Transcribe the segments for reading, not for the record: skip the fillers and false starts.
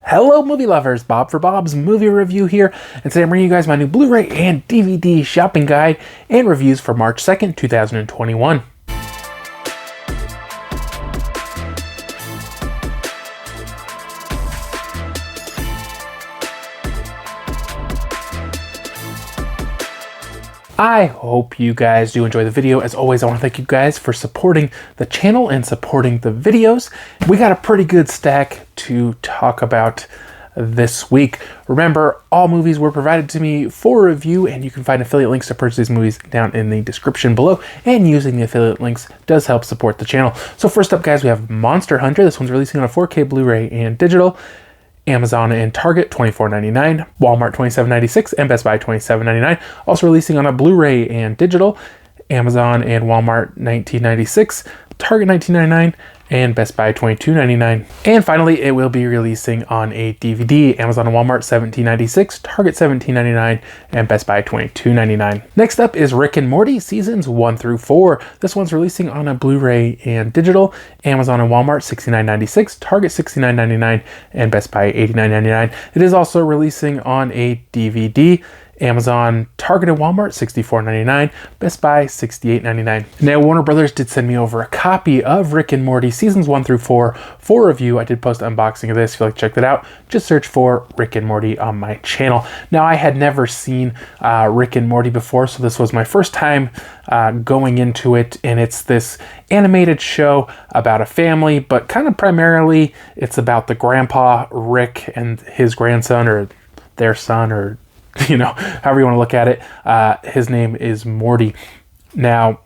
Hello movie lovers, Bob for Bob's Movie Review here, and today I'm bringing you guys my new Blu-ray and DVD shopping guide and reviews for March 2nd, 2021. I hope you guys do enjoy the video. As always, I want to thank you guys for supporting the channel and supporting the videos. We got a pretty good stack to talk about this week. Remember, all movies were provided to me for review, and you can find affiliate links to purchase these movies down in the description below, and using the affiliate links does help support the channel. So first up, guys, we have Monster Hunter. This one's releasing on a 4K Blu-ray and digital. Amazon and Target $24.99, Walmart $27.96, and Best Buy $27.99. Also releasing on a Blu-ray and digital, Amazon and Walmart $19.96, Target $19.99, and Best Buy $22.99. And finally, it will be releasing on a DVD, Amazon and Walmart $17.96, Target $17.99, and Best Buy $22.99. Next up is Rick and Morty Seasons 1 through 4. This one's releasing on a Blu-ray and digital, Amazon and Walmart $69.96, Target $69.99, and Best Buy $89.99. It is also releasing on a DVD, Amazon, Target, and Walmart $64.99, Best Buy $68.99. Now, Warner Brothers did send me over a copy of Rick and Morty Seasons 1 through 4 for review. I did post an unboxing of this. If you'd like to check that out, just search for Rick and Morty on my channel. Now, I had never seen Rick and Morty before, so this was my first time going into it, and it's this animated show about a family, but kind of primarily it's about the grandpa, Rick, and his grandson, or their son, or however you want to look at it. His name is Morty. Now,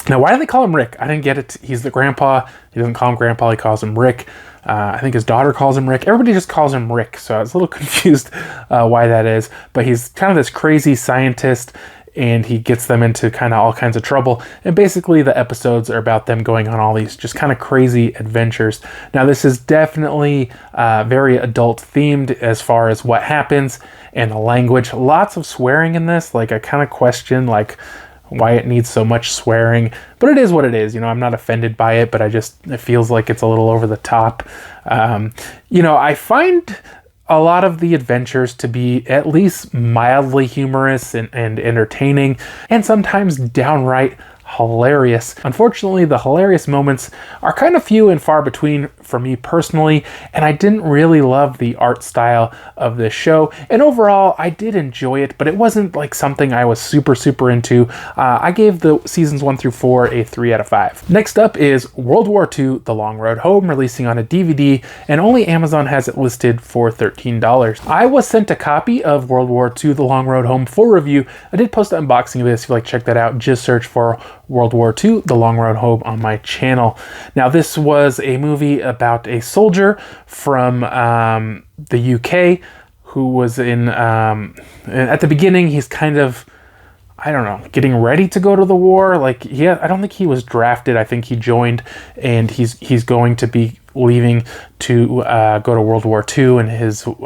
why do they call him Rick? I didn't get it. He's the grandpa. He doesn't call him grandpa. He calls him Rick. I think his daughter calls him Rick. Everybody just calls him Rick. So I was a little confused why that is. But he's kind of this crazy scientist, and he gets them into kind of all kinds of trouble. And basically the episodes are about them going on all these just kind of crazy adventures. Now, this is definitely very adult themed as far as what happens and the language. Lots of swearing in this. Like, I kind of question why it needs so much swearing, but it is what it is. I'm not offended by it, but it feels like it's a little over the top. I find a lot of the adventures to be at least mildly humorous and entertaining, and sometimes downright hilarious. Unfortunately, the hilarious moments are kind of few and far between for me personally, and I didn't really love the art style of this show. And overall, I did enjoy it, but it wasn't like something I was super into. I gave the seasons 1 through 4 a 3 out of 5. Next up is World War II: The Long Road Home, releasing on a DVD, and only Amazon has it listed for $13. I was sent a copy of World War II: The Long Road Home for review. I did post an unboxing of this. If you'd like to check that out, just search for World War II: The Long Road Home on my channel. Now, this was a movie about a soldier from the UK who was at the beginning, he's kind of, getting ready to go to the war. I don't think he was drafted. I think he joined, and he's going to be leaving to go to World War II, and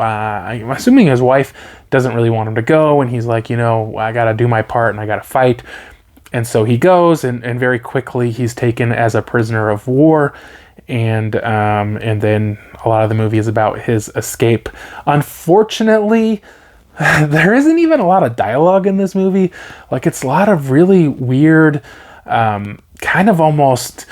I'm assuming his wife doesn't really want him to go, and he's like, I gotta do my part and I gotta fight. And so he goes, and very quickly he's taken as a prisoner of war, and then a lot of the movie is about his escape. Unfortunately, there isn't even a lot of dialogue in this movie. It's a lot of really weird, kind of almost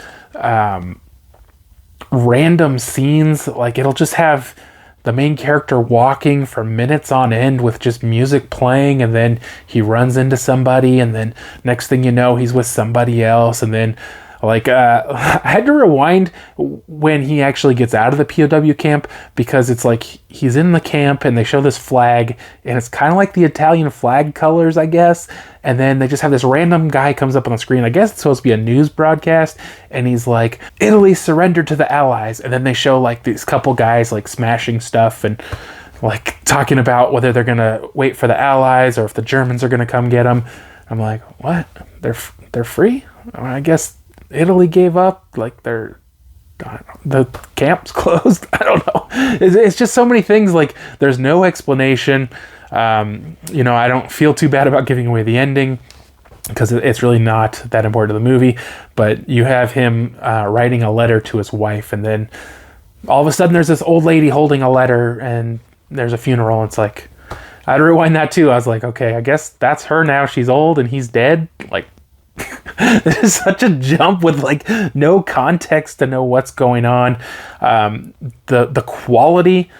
random scenes. It'll just have the main character walking for minutes on end with just music playing, and then he runs into somebody, and then next thing you know, he's with somebody else, and then I had to rewind when he actually gets out of the POW camp, because it's like he's in the camp and they show this flag, and it's kind of like the Italian flag colors, I guess. And then they just have this random guy comes up on the screen. I guess it's supposed to be a news broadcast, and he's like, Italy surrendered to the Allies. And then they show these couple guys smashing stuff and talking about whether they're gonna wait for the Allies or if the Germans are gonna come get them. I'm like, what? They're free? I guess Italy gave up, the camp's closed. I don't know. It's just so many things. There's no explanation. I don't feel too bad about giving away the ending, because it's really not that important to the movie. But you have him writing a letter to his wife, and then all of a sudden there's this old lady holding a letter and there's a funeral. It's like, I had to rewind that too. I was like, okay, I guess that's her now. She's old and he's dead. Like, this is such a jump with like no context to know what's going on. The quality,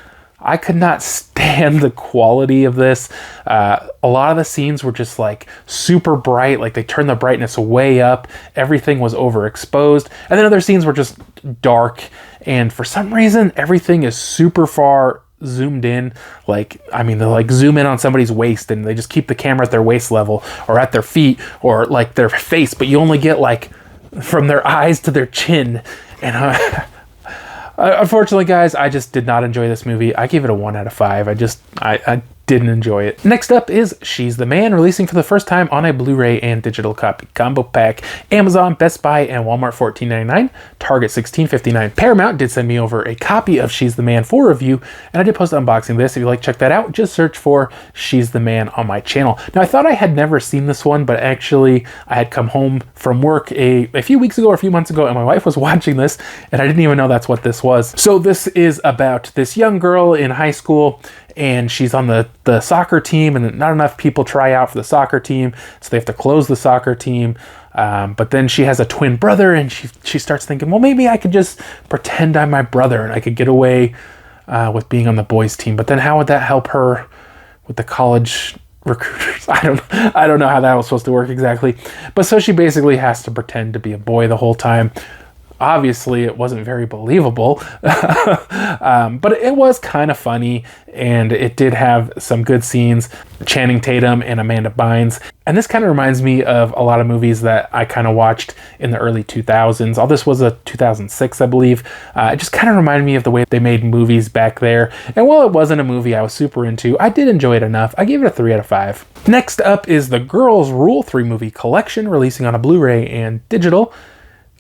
I could not stand the quality of this. A lot of the scenes were just like super bright, like they turned the brightness way up. Everything was overexposed. And then other scenes were just dark. And for some reason, everything is super far zoomed in. Like, I mean, they like zoom in on somebody's waist and they just keep the camera at their waist level or at their feet or like their face, but you only get like from their eyes to their chin. And unfortunately, guys, I just did not enjoy this movie. I gave it a 1 out of 5. I didn't enjoy it. Next up is She's the Man, releasing for the first time on a Blu-ray and digital copy combo pack. Amazon, Best Buy, and Walmart $14.99. Target $16.59. Paramount did send me over a copy of She's the Man for review, and I did post unboxing this. If you'd like to check that out, just search for She's the Man on my channel. Now, I thought I had never seen this one, but actually I had come home from work a few weeks ago or a few months ago, and my wife was watching this, and I didn't even know that's what this was. So this is about this young girl in high school, and she's on the soccer team, and not enough people try out for the soccer team, so they have to close the soccer team. But then she has a twin brother, and she starts thinking, well, maybe I could just pretend I'm my brother, and I could get away with being on the boys' team. But then how would that help her with the college recruiters? I don't know how that was supposed to work exactly. But so she basically has to pretend to be a boy the whole time. Obviously, it wasn't very believable, but it was kind of funny, and it did have some good scenes. Channing Tatum and Amanda Bynes. And this kind of reminds me of a lot of movies that I kind of watched in the early 2000s. All this was a 2006, I believe. It just kind of reminded me of the way they made movies back there. And while it wasn't a movie I was super into, I did enjoy it enough. I gave it a 3 out of 5. Next up is the Girls Rule 3-movie collection, releasing on a Blu-ray and digital.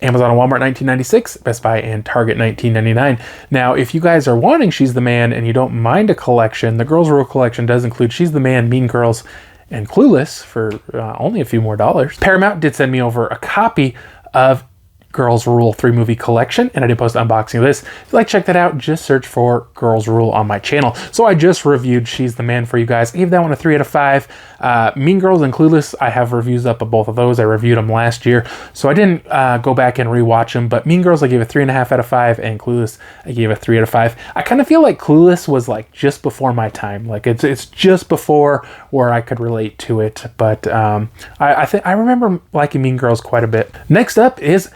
Amazon and Walmart $19.96, Best Buy and Target $19.99. Now, if you guys are wanting She's the Man and you don't mind a collection, the Girls Rule collection does include She's the Man, Mean Girls, and Clueless for only a few more dollars. Paramount did send me over a copy of Girls Rule 3-movie collection, and I did post an unboxing of this. If you'd like to check that out, just search for Girls Rule on my channel. So I just reviewed She's the Man for you guys. I gave that one a 3 out of 5. Mean Girls and Clueless, I have reviews up of both of those. I reviewed them last year, so I didn't go back and rewatch them, but Mean Girls I gave a 3.5 out of 5, and Clueless I gave a 3 out of 5. I kind of feel like Clueless was like just before my time. Like it's just before where I could relate to it, but I remember liking Mean Girls quite a bit. Next up is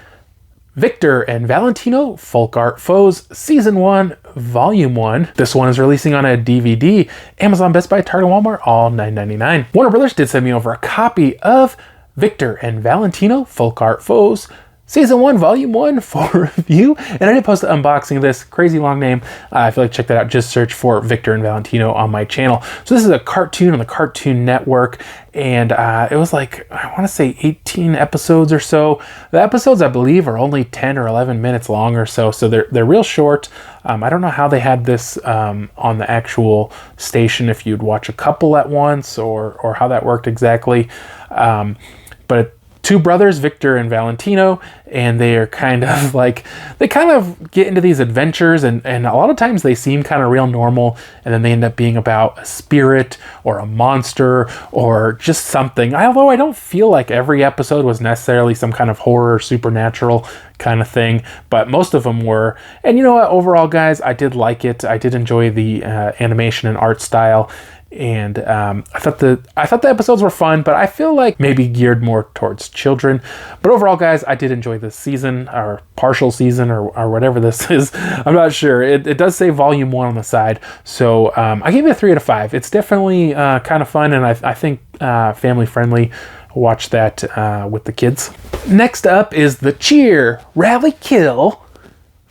Victor and Valentino, Folk Art Foes, Season 1, Volume 1. This one is releasing on a DVD. Amazon, Best Buy, Target, Walmart, all $9.99. Warner Brothers did send me over a copy of Victor and Valentino, Folk Art Foes, Season 1, Volume 1 for review. And I did post an unboxing of this. Crazy long name. If you'd like to check that out, just search for Victor and Valentino on my channel. So this is a cartoon on the Cartoon Network. And it was like, I want to say 18 episodes or so. The episodes, I believe, are only 10 or 11 minutes long or so. So they're real short. I don't know how they had this on the actual station, if you'd watch a couple at once or how that worked exactly. But two brothers, Victor and Valentino, and they are kind of like, they kind of get into these adventures, and a lot of times they seem kind of real normal, and then they end up being about a spirit or a monster or just something. Although I don't feel like every episode was necessarily some kind of horror, supernatural kind of thing, but most of them were. And you know what, overall, guys, I did like it. I did enjoy the animation and art style. And I thought the episodes were fun, but I feel like maybe geared more towards children. But overall, guys, I did enjoy this season, or partial season, or whatever this is. I'm not sure. It does say Volume 1 on the side, so I gave it a 3 out of 5. It's definitely kind of fun, and I think family friendly. Watch that with the kids. Next up is the Cheer, Rally, Kill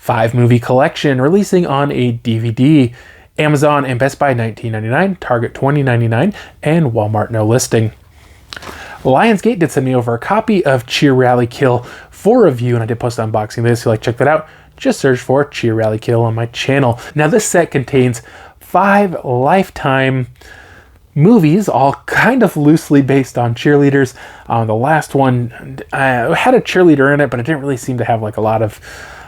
5-movie collection, releasing on a DVD. Amazon and Best Buy $19.99, Target $20.99, and Walmart no listing. Lionsgate did send me over a copy of Cheer, Rally, Kill for review, and I did post an unboxing of this. If you'd like to check that out, just search for Cheer, Rally, Kill on my channel. Now, this set contains 5 Lifetime movies, all kind of loosely based on cheerleaders. The last one had a cheerleader in it, but it didn't really seem to have like a lot of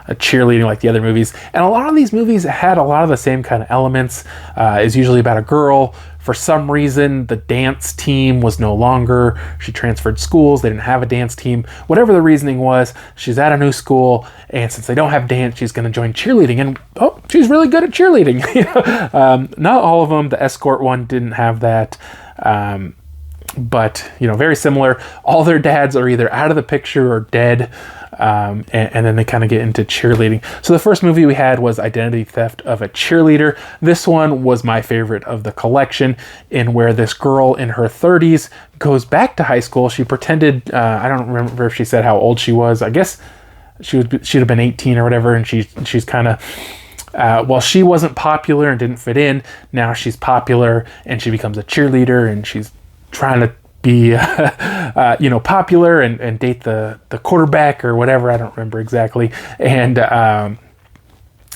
cheerleading like the other movies. And a lot of these movies had a lot of the same kind of elements. It's usually about a girl. For some reason, the dance team was no longer. She transferred schools. They didn't have a dance team. Whatever the reasoning was, she's at a new school, and since they don't have dance, she's going to join cheerleading. And oh, she's really good at cheerleading. Not all of them. The escort one didn't have that. But, very similar. All their dads are either out of the picture or dead. And then they kind of get into cheerleading. So the first movie we had was Identity Theft of a Cheerleader. This one was my favorite of the collection, in where this girl in her 30s goes back to high school. She pretended, I don't remember if she said how old she was. I guess she'd have been 18 or whatever, and she's kind of, well, she wasn't popular and didn't fit in. Now she's popular, and she becomes a cheerleader, and she's trying to be popular and date the quarterback or whatever. I don't remember exactly. And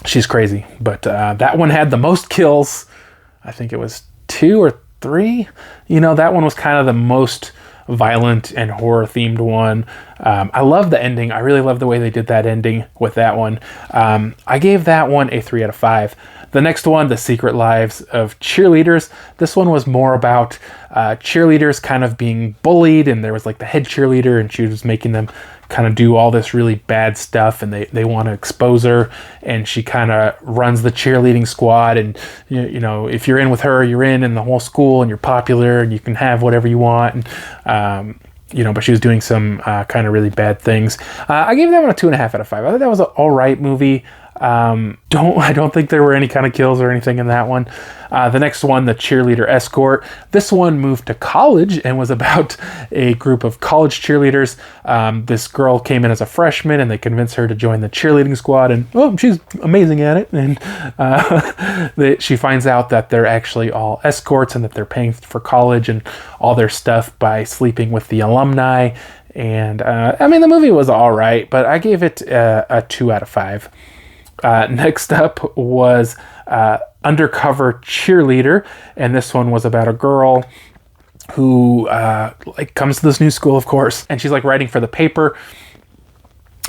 she's crazy, but that one had the most kills. I think it was 2 or 3. That one was kind of the most violent and horror themed one. I love the ending. I really love the way they did that ending with that one. I gave that one a 3 out of 5. The next one, The Secret Lives of Cheerleaders. This one was more about cheerleaders kind of being bullied, and there was like the head cheerleader, and she was making them kind of do all this really bad stuff, and they want to expose her, and she kind of runs the cheerleading squad, and if you're in with her, you're in the whole school, and you're popular, and you can have whatever you want, and but she was doing some kind of really bad things. I gave that one a 2.5 out of 5. I thought that was an all right movie. I don't think there were any kind of kills or anything in that one. The next one, The Cheerleader Escort. This one moved to college and was about a group of college cheerleaders. This girl came in as a freshman, and they convinced her to join the cheerleading squad, and she's amazing at it. And she finds out that they're actually all escorts, and that they're paying for college and all their stuff by sleeping with the alumni. And the movie was all right, but I gave it a 2 out of 5. Next up was Undercover Cheerleader, and this one was about a girl who comes to this new school, of course, and she's writing for the paper,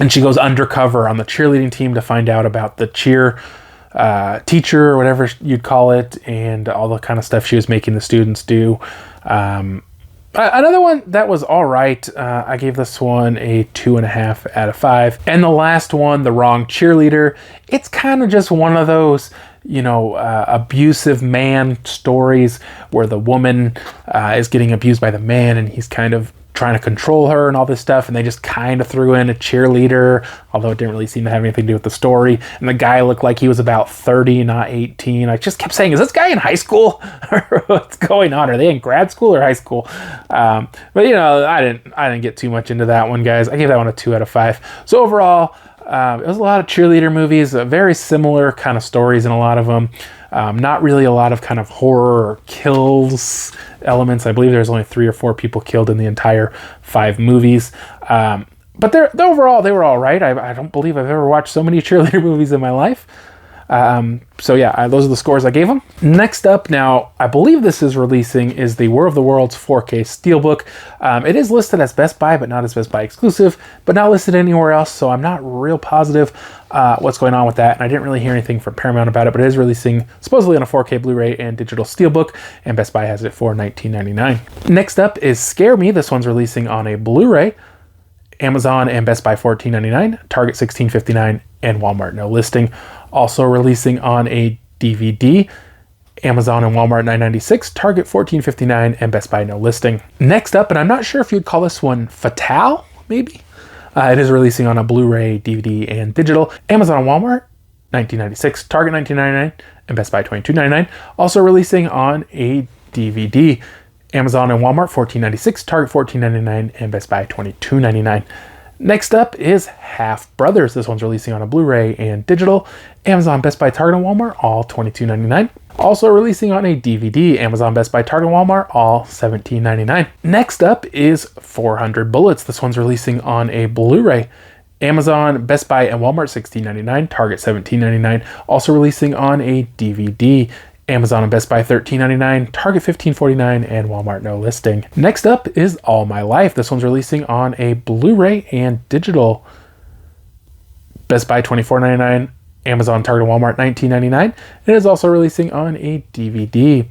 and she goes undercover on the cheerleading team to find out about the cheer teacher, or whatever you'd call it, and all the kind of stuff she was making the students do. Another one that was all right. I gave this one a 2.5 out of 5. And the last one, The Wrong Cheerleader. It's kind of just one of those, abusive man stories where the woman is getting abused by the man, and he's kind of trying to control her and all this stuff, and they just kind of threw in a cheerleader, although it didn't really seem to have anything to do with the story. And the guy looked like he was about 30, not 18. I just kept saying, is this guy in high school? What's going on? Are they in grad school or high school? But I didn't get too much into that one, guys. I gave that one a 2 out of 5. So overall, it was a lot of cheerleader movies, very similar kind of stories in a lot of them. Not really a lot of kind of horror or kills elements. I believe there's only 3 or 4 people killed in the entire 5 movies. But overall, they were all right. I don't believe I've ever watched so many cheerleader movies in my life. So yeah, those are the scores I gave them. Next up, now, I believe this is releasing, is the War of the Worlds 4K Steelbook. It is listed as Best Buy, but not as Best Buy exclusive, but not listed anywhere else, so I'm not real positive what's going on with that, and I didn't really hear anything from Paramount about it, but it is releasing supposedly on a 4K Blu-ray and digital Steelbook, and Best Buy has it for $19.99. Next up is Scare Me. This one's releasing on a Blu-ray. Amazon and Best Buy $14.99, Target $16.59, and Walmart no listing. Also releasing on a DVD, Amazon and Walmart $9.96, Target $14.59, and Best Buy no listing. Next up, and I'm not sure if you'd call this one Fatale, maybe? It is releasing on a Blu-ray, DVD, and digital. Amazon and Walmart $19.96, Target $19.99, and Best Buy $22.99. Also releasing on a DVD, Amazon and Walmart $14.96, Target $14.99, and Best Buy $22.99. Next up is Half Brothers. This one's releasing on a Blu-ray and digital. Amazon, Best Buy, Target, and Walmart, all $22.99. Also releasing on a DVD, Amazon, Best Buy, Target, and Walmart, all $17.99. Next up is 400 Bullets. This one's releasing on a Blu-ray. Amazon, Best Buy, and Walmart $16.99, Target $17.99. Also releasing on a DVD, Amazon and Best Buy $13.99, Target $15.49, and Walmart no listing. Next up is All My Life. This one's releasing on a Blu-ray and digital Best Buy $24.99, Amazon, Target, Walmart $19.99. It is also releasing on a DVD.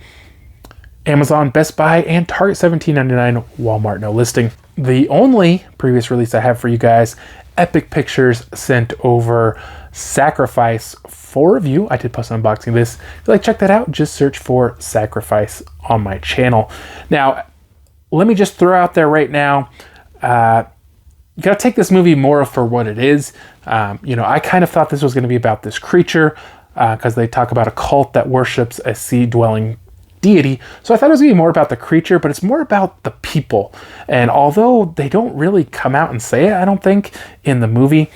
Amazon, Best Buy, and Target $17.99, Walmart no listing. The only previous release I have for you guys, Epic Pictures sent over Sacrifice for review. I did post an unboxing of this. If you'd like to check that out, just search for Sacrifice on my channel. Now, let me just throw out there right now, you gotta take this movie more for what it is. You know, I kind of thought this was gonna be about this creature because they talk about a cult that worships a sea-dwelling deity. So I thought it was gonna be more about the creature, but it's more about the people. And although they don't really come out and say it, I don't think, in the movie,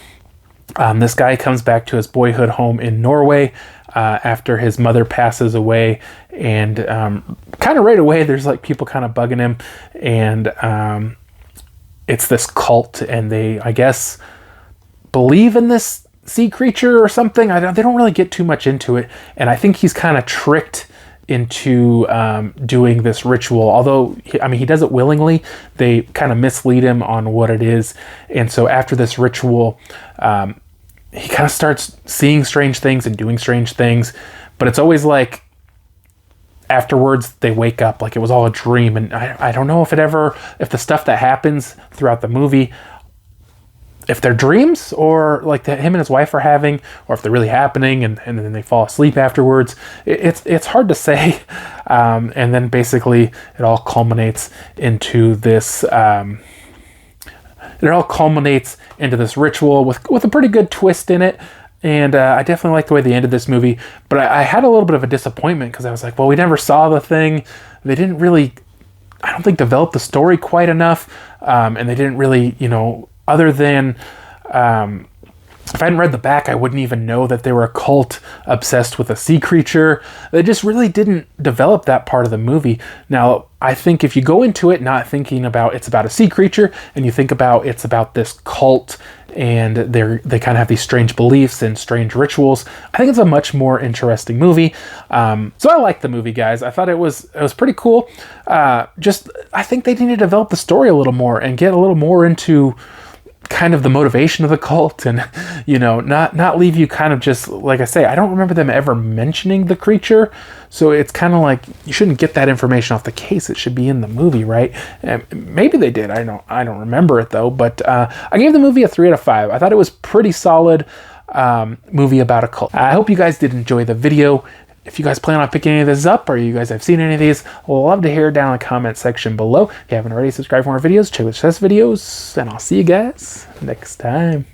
this guy comes back to his boyhood home in Norway after his mother passes away, and kind of right away there's like people kind of bugging him, and it's this cult, and they, I guess, believe in this sea creature or something. They don't really get too much into it, and I think he's kind of tricked into doing this ritual. Although, I mean, he does it willingly. They kind of mislead him on what it is, and so after this ritual, he kind of starts seeing strange things and doing strange things, but it's always like afterwards they wake up like it was all a dream. And I don't know if the stuff that happens throughout the movie, if they're dreams or like that him and his wife are having, or if they're really happening and then they fall asleep afterwards. It's hard to say. And then basically it all culminates into this ritual with a pretty good twist in it. And I definitely like the way they ended this movie, but I had a little bit of a disappointment because I was like, well, we never saw the thing. They didn't really, I don't think, develop the story quite enough. And they didn't really, you know, other than, if I hadn't read the back, I wouldn't even know that they were a cult obsessed with a sea creature. They just really didn't develop that part of the movie. Now, I think if you go into it not thinking about it's about a sea creature, and you think about it's about this cult and they kind of have these strange beliefs and strange rituals, I think it's a much more interesting movie. So I liked the movie, guys. I thought it was pretty cool. I think they need to develop the story a little more and get a little more into kind of the motivation of the cult, and, you know, not leave you kind of just, like I say, I don't remember them ever mentioning the creature, so it's kind of like you shouldn't get that information off the case. It should be in the movie, right? And maybe they did. I don't remember it though, but I gave the movie a 3 out of 5. I thought it was pretty solid movie about a cult. I hope you guys did enjoy the video. If you guys plan on picking any of this up, or you guys have seen any of these, I'd love to hear it down in the comment section below. If you haven't already, subscribe for more videos, check out the videos, and I'll see you guys next time.